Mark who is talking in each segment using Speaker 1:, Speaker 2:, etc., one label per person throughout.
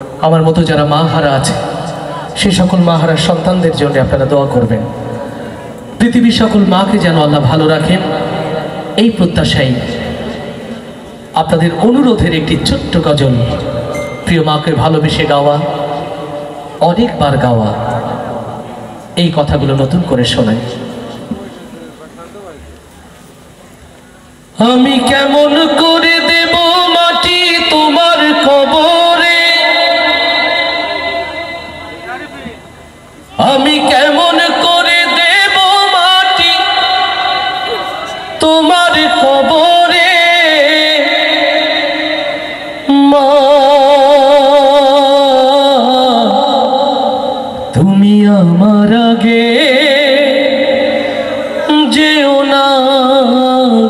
Speaker 1: আমার মতো যারা মা হারা আছে সেই সকল মা হারা সন্তানদের জন্য আপনারা দোয়া করবেন। পৃথিবীর সকল মাকে যেন আল্লাহ ভালো রাখেন, এই প্রত্যাশাই আপনাদের অনুরোধের একটি ছোট্ট গজল প্রিয় মাকে ভালোবেসে গাওয়া, অনেকবার গাওয়া, এই কথাগুলো নতুন করে শোনাই। আমি কেমন করে দেব মাটি তোমার কবরে, আমি কেমন করে দেব মাটি তোমার কবরে, মা তুমি আমার আগে যেও না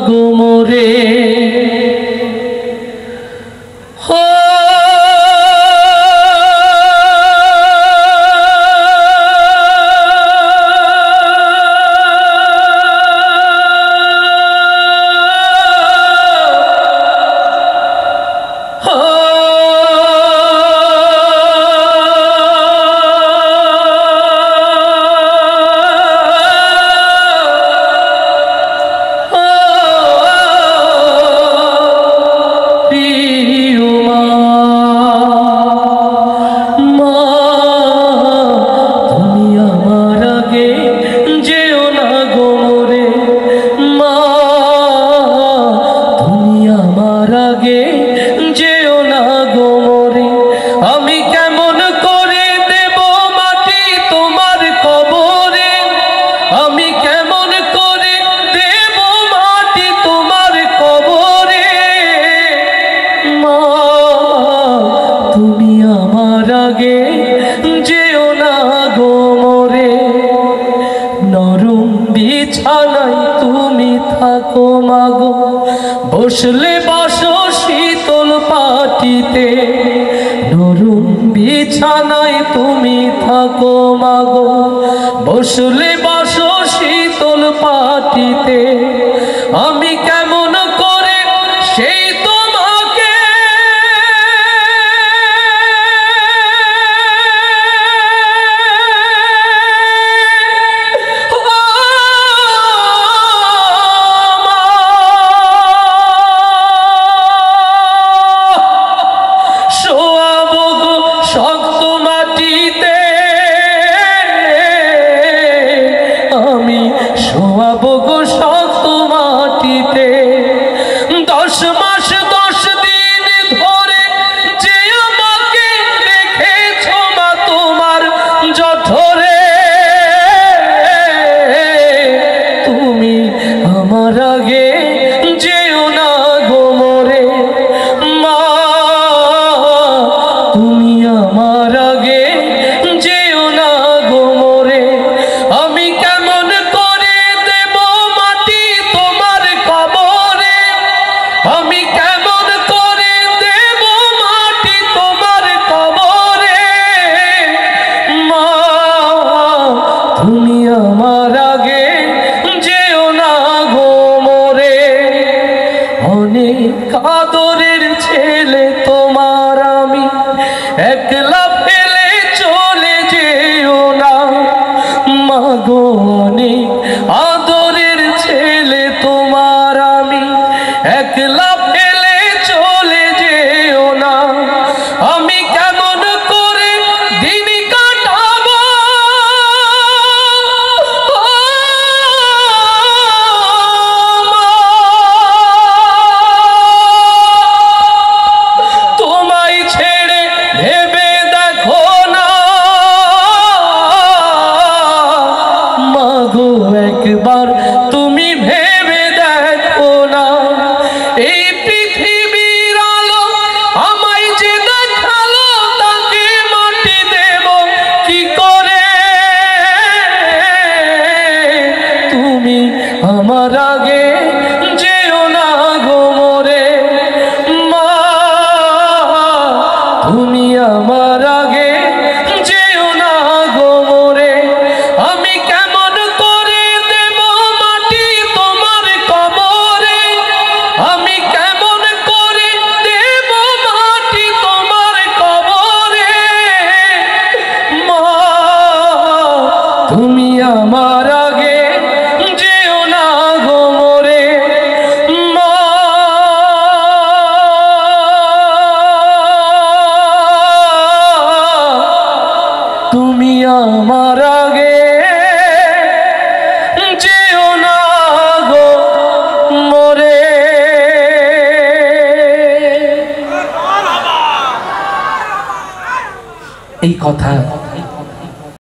Speaker 1: গো মোরে। তুমি থাকো মাগো বসলে বসো শীতল পাটিতে, নরম বিছানায় তুমি থাকো মাগো বসলে বসো শীতল পাটিতে। আমি কেমন করে সেই তোমাকে আদরের ছেলে তোমার আমি, একলা ফেলে চলে যেও না মাগো। অনেক আদরের ছেলে তোমার আমি, একলা ফেলে চলে যেও না। আমি কেমন করে দিন কাটাবো তোমায় ছেড়ে ভেবে আমার আগে যেও না গো মরে। এই কথা